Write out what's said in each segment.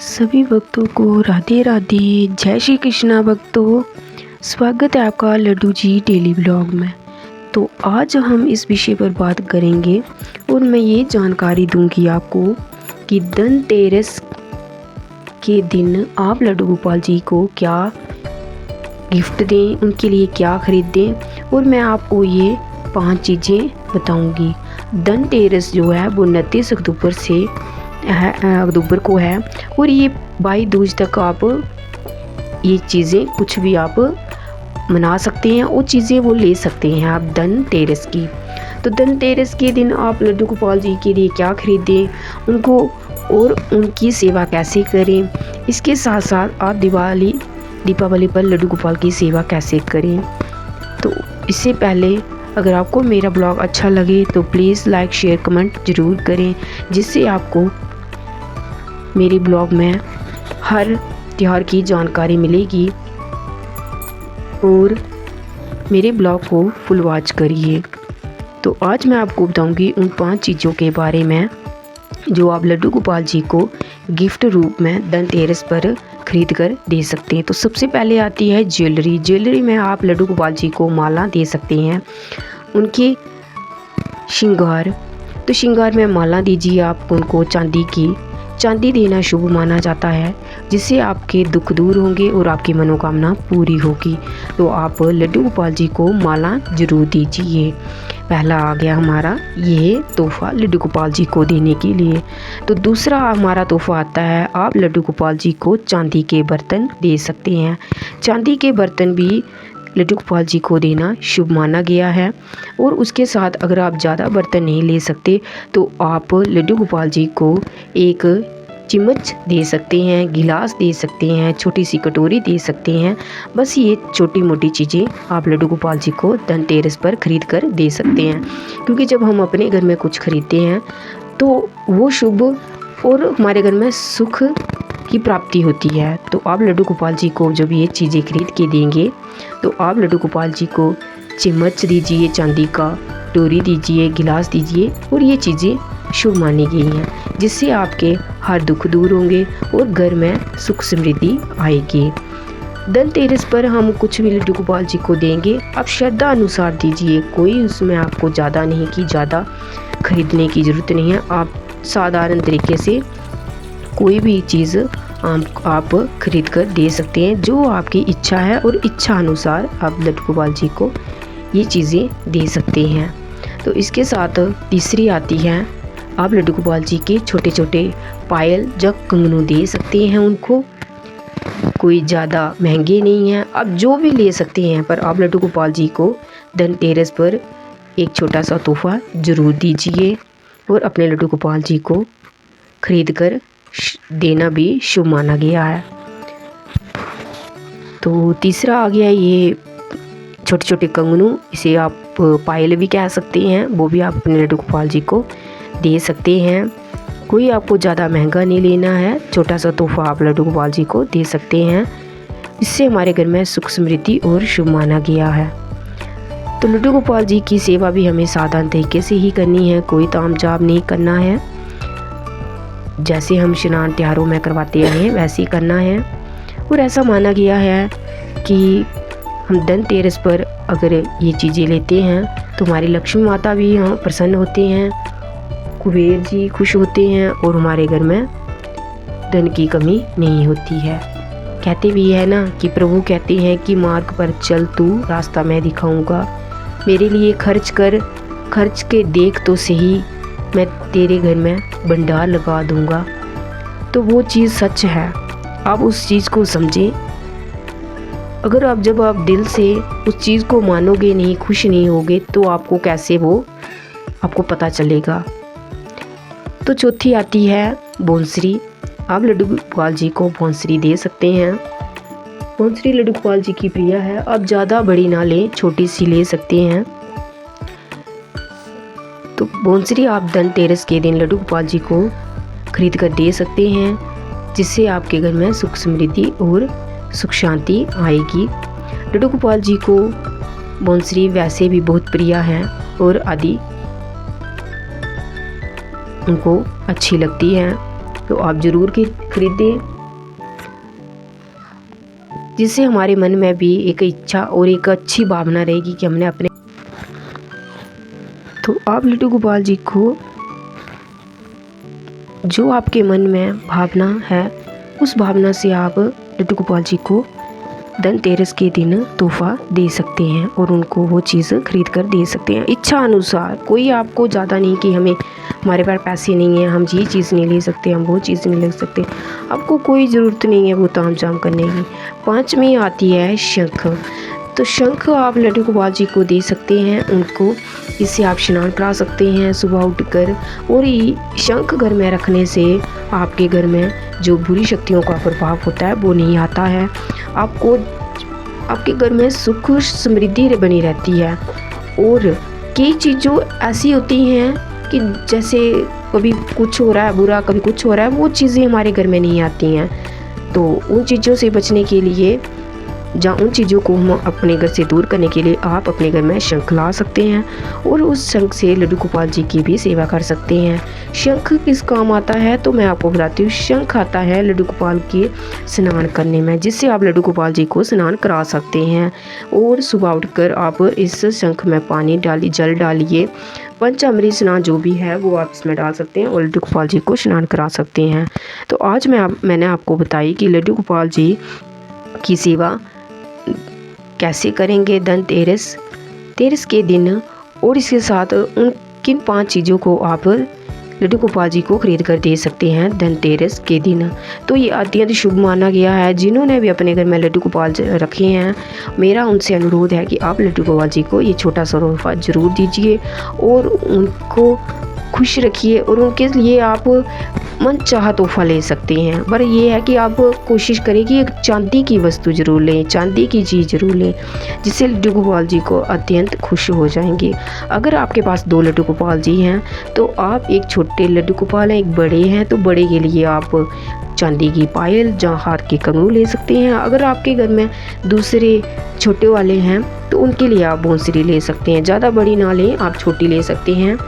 सभी भक्तों को राधे राधे। जय श्री कृष्णा भक्तों, स्वागत है आपका लड्डू जी डेली ब्लॉग में। तो आज हम इस विषय पर बात करेंगे और मैं ये जानकारी दूंगी आपको कि धनतेरस के दिन आप लड्डू गोपाल जी को क्या गिफ्ट दें, उनके लिए क्या खरीदें, और मैं आपको ये 5 चीज़ें बताऊंगी। धनतेरस जो है वो 29 अक्टूबर को है और ये 22 दूज तक आप ये चीज़ें कुछ भी आप मना सकते हैं और चीज़ें वो ले सकते हैं आप धनतेरस की। तो धनतेरस के दिन आप लड्डू गोपाल जी के लिए क्या खरीदें, उनको और उनकी सेवा कैसे करें, इसके साथ साथ आप दीपावली पर लड्डू गोपाल की सेवा कैसे करें। तो इससे पहले अगर आपको मेरा ब्लॉग अच्छा लगे तो प्लीज़ लाइक शेयर कमेंट ज़रूर करें, जिससे आपको मेरे ब्लॉग में हर त्यौहार की जानकारी मिलेगी। और मेरे ब्लॉग को फुल वॉच करिए। तो आज मैं आपको बताऊंगी उन 5 चीज़ों के बारे में जो आप लड्डू गोपाल जी को गिफ्ट रूप में धनतेरस पर खरीद कर दे सकते हैं। तो सबसे पहले आती है ज्वेलरी। ज्वेलरी में आप लड्डू गोपाल जी को माला दे सकते हैं। उनके श्रृंगार, तो श्रृंगार में माला दीजिए आप उनको चांदी की। चांदी देना शुभ माना जाता है, जिससे आपके दुख दूर होंगे और आपकी मनोकामना पूरी होगी। तो आप लड्डू गोपाल जी को माला जरूर दीजिए। पहला आ गया हमारा ये तोहफा लड्डू गोपाल जी को देने के लिए। तो दूसरा हमारा तोहफा आता है, आप लड्डू गोपाल जी को चांदी के बर्तन दे सकते हैं। चांदी के बर्तन भी लड्डू गोपाल जी को देना शुभ माना गया है। और उसके साथ अगर आप ज़्यादा बर्तन नहीं ले सकते तो आप लड्डू गोपाल जी को एक चम्मच दे सकते हैं, गिलास दे सकते हैं, छोटी सी कटोरी दे सकते हैं। बस ये छोटी मोटी चीज़ें आप लड्डू गोपाल जी को धनतेरस पर खरीद कर दे सकते हैं, क्योंकि जब हम अपने घर में कुछ खरीदते हैं तो वो शुभ और हमारे घर में सुख की प्राप्ति होती है। तो आप लड्डू गोपाल जी को जब ये चीज़ें खरीद के देंगे तो आप लड्डू गोपाल जी को चम्मच दीजिए चांदी का, कटोरी दीजिए, गिलास दीजिए, और ये चीज़ें शुभ मानी गई हैं, जिससे आपके हर दुख दूर होंगे और घर में सुख समृद्धि आएगी। धनतेरस पर हम कुछ भी लड्डू गोपाल जी को देंगे, आप श्रद्धा अनुसार दीजिए। कोई उसमें आपको ज़्यादा नहीं कि ज़्यादा खरीदने की ज़रूरत नहीं है। आप साधारण तरीके से कोई भी चीज़ आप खरीद कर दे सकते हैं जो आपकी इच्छा है, और इच्छा अनुसार आप लड्डू गोपाल जी को ये चीज़ें दे सकते हैं। तो इसके साथ तीसरी आती है, आप लड्डू गोपाल जी के छोटे छोटे पायल या कंगनू दे सकते हैं उनको। कोई ज़्यादा महंगे नहीं हैं, आप जो भी ले सकते हैं, पर आप लड्डू गोपाल जी को धनतेरस पर एक छोटा सा तोहफा ज़रूर दीजिए। और अपने लड्डू गोपाल जी को खरीद कर देना भी शुभ माना गया है। तो तीसरा आ गया ये छोटे छोटे कंगनू, इसे आप पायल भी कह सकते हैं, वो भी आप अपने लड्डू गोपाल जी को दे सकते हैं। कोई आपको ज़्यादा महंगा नहीं लेना है, छोटा सा तोहफा आप लड्डू गोपाल जी को दे सकते हैं। इससे हमारे घर में सुख समृद्धि और शुभ माना गया है। तो लड्डू गोपाल जी की सेवा भी हमें साधारण तरीके से ही करनी है, कोई ताम झाम नहीं करना है। जैसे हम स्नान त्योहारों में करवाते हैं वैसे ही करना है। और ऐसा माना गया है कि हम धनतेरस पर अगर ये चीज़ें लेते हैं तो हमारी लक्ष्मी माता भी यहाँ प्रसन्न होते हैं, कुबेर जी खुश होते हैं, और हमारे घर में धन की कमी नहीं होती है। कहते भी है ना कि प्रभु कहते हैं कि मार्ग पर चल तू रास्ता मैं दिखाऊंगा, मेरे लिए खर्च कर, खर्च के देख तो सही, मैं तेरे घर में भंडार लगा दूंगा। तो वो चीज़ सच है, आप उस चीज़ को समझें। अगर जब आप दिल से उस चीज़ को मानोगे नहीं, खुश नहीं होगे, तो आपको कैसे वो आपको पता चलेगा। तो चौथी आती है बांसुरी। आप लड्डू गोपाल जी को बांसुरी दे सकते हैं। बांसुरी लड्डू गोपाल जी की प्रिय है, आप ज़्यादा बड़ी ना लें, छोटी सी ले सकते हैं। तो बांसुरी आप धनतेरस के दिन लड्डू गोपाल जी को खरीद कर दे सकते हैं, जिससे आपके घर में सुख समृद्धि और सुख शांति आएगी। लड्डू गोपाल जी को बांसुरी वैसे भी बहुत प्रिय है और आदि उनको अच्छी लगती है। तो आप ज़रूर खरीदें, जिससे हमारे मन में भी एक इच्छा और एक अच्छी भावना रहेगी कि हमने अपने। तो आप लड्डू गोपाल जी को जो आपके मन में भावना है, उस भावना से आप लड्डू गोपाल जी को धनतेरस के दिन तोहफा दे सकते हैं और उनको वो चीज़ खरीद कर दे सकते हैं इच्छा अनुसार। कोई आपको ज़्यादा नहीं कि हमें हमारे पास पैसे नहीं हैं, हम ये चीज़ नहीं ले सकते, हम वो चीज़ नहीं ले सकते, आपको कोई ज़रूरत नहीं है वो तामझाम करने की। 5वीं आती है शंख। तो शंख आप लड्डू गोपाल जी को दे सकते हैं उनको, इससे आप स्नान करा सकते हैं सुबह उठकर। और ये शंख घर में रखने से आपके घर में जो बुरी शक्तियों का प्रभाव होता है वो नहीं आता है, आपको आपके घर में सुख समृद्धि बनी रहती है। और कई चीज़ों ऐसी होती हैं कि जैसे कभी कुछ हो रहा है बुरा, कभी कुछ हो रहा है, वो चीज़ें हमारे घर में नहीं आती हैं। तो उन चीज़ों से बचने के लिए, उन चीज़ों को हम अपने घर से दूर करने के लिए आप अपने घर में शंख ला सकते हैं और उस शंख से लड्डू गोपाल जी की भी सेवा कर सकते हैं। शंख किस काम आता है तो मैं आपको बताती हूँ। शंख आता है लड्डू गोपाल के स्नान करने में, जिससे आप लड्डू गोपाल जी को स्नान करा सकते हैं। और सुबह उठकर आप इस शंख में पानी डालिए, जल डालिए, पंचामृत स्नान जो भी है वो आप इसमें डाल सकते हैं और लड्डू गोपाल जी को स्नान करा सकते हैं। तो आज मैंने आपको बताई कि लड्डू गोपाल जी की सेवा कैसे करेंगे धनतेरस के दिन, और इसके साथ उन किन 5 चीज़ों को आप लड्डू गोपाल जी को खरीद कर दे सकते हैं धनतेरस के दिन। तो ये अत्यंत शुभ माना गया है। जिन्होंने भी अपने घर में लड्डू गोपाल रखे हैं, मेरा उनसे अनुरोध है कि आप लड्डू गोपाल जी को ये छोटा सा तोहफा ज़रूर दीजिए और उनको खुश रखिए। और उनके लिए आप मन चाहा तोहफा ले सकते हैं, पर ये है कि आप कोशिश करें कि एक चांदी की वस्तु ज़रूर लें, चांदी की चीज़ ज़रूर लें, जिससे लड्डू गोपाल जी को अत्यंत खुश हो जाएंगे। अगर आपके पास 2 लड्डू गोपाल जी हैं तो आप एक छोटे लड्डू गोपाल हैं, एक बड़े हैं, तो बड़े के लिए आप चांदी की पायल या हाथ के कंगन ले सकते हैं। अगर आपके घर में दूसरे छोटे वाले हैं तो उनके लिए आप बांसुरी ले सकते हैं। ज़्यादा बड़ी ना लें, आप छोटी ले सकते हैं,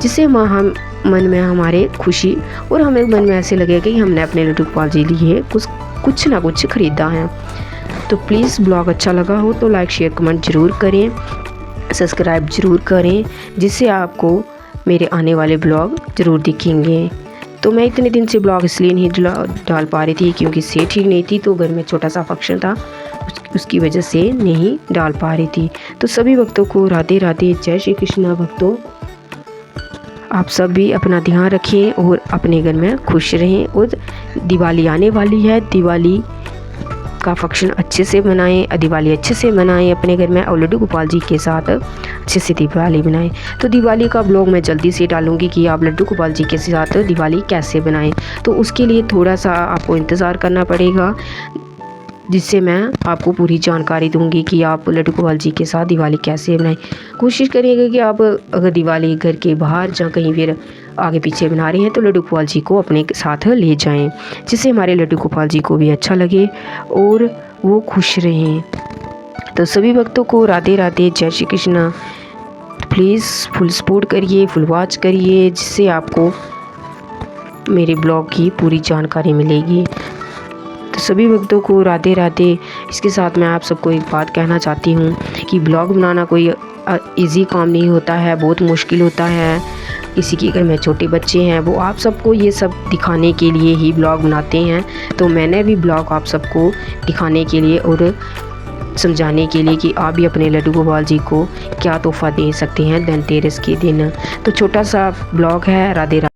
जिससे हम मन में हमारे खुशी और हमें मन में ऐसे लगेगा कि हमने अपने लड्डू गोपाल जी लिए कुछ ना कुछ ख़रीदा है। तो प्लीज़ ब्लॉग अच्छा लगा हो तो लाइक शेयर कमेंट ज़रूर करें, सब्सक्राइब ज़रूर करें, जिससे आपको मेरे आने वाले ब्लॉग ज़रूर दिखेंगे। तो मैं इतने दिन से ब्लॉग इसलिए नहीं डाल पा रही थी क्योंकि सेहत ठीक नहीं थी, तो घर में छोटा सा फंक्शन था, उसकी वजह से नहीं डाल पा रही थी। तो सभी भक्तों को राधे राधे, जय श्री कृष्णा। भक्तों आप सब भी अपना ध्यान रखें और अपने घर में खुश रहें। और दिवाली आने वाली है, दिवाली का फंक्शन अच्छे से मनाएं, दिवाली अच्छे से मनाएं अपने घर में और लड्डू गोपाल जी के साथ अच्छे से दिवाली बनाएं। तो दिवाली का ब्लॉग मैं जल्दी से डालूंगी कि आप लड्डू गोपाल जी के साथ दिवाली कैसे बनाएं। तो उसके लिए थोड़ा सा आपको इंतज़ार करना पड़ेगा, जिससे मैं आपको पूरी जानकारी दूंगी कि आप लड्डू गोपाल जी के साथ दिवाली कैसे बनाएं। कोशिश करिएगा कि आप अगर दिवाली घर के बाहर या कहीं फिर आगे पीछे बना रहे हैं तो लड्डू गोपाल जी को अपने साथ ले जाएं, जिससे हमारे लड्डू गोपाल जी को भी अच्छा लगे और वो खुश रहें। तो सभी भक्तों को राधे राधे, जय Shri Krishna. Please full support करिए, फुल वॉच करिए, जिससे आपको मेरे ब्लॉग की पूरी जानकारी मिलेगी। तो सभी भक्तों को राधे राधे। इसके साथ मैं आप सबको एक बात कहना चाहती हूँ कि ब्लॉग बनाना कोई इजी काम नहीं होता है, बहुत मुश्किल होता है। किसी के घर में छोटे बच्चे हैं, वो आप सबको ये सब दिखाने के लिए ही ब्लॉग बनाते हैं। तो मैंने भी ब्लॉग आप सबको दिखाने के लिए और समझाने के लिए कि आप भी अपने लड्डू गोपाल जी को क्या तोहफा दे सकते हैं धनतेरस के दिन। तो छोटा सा ब्लॉग है। राधे राधे।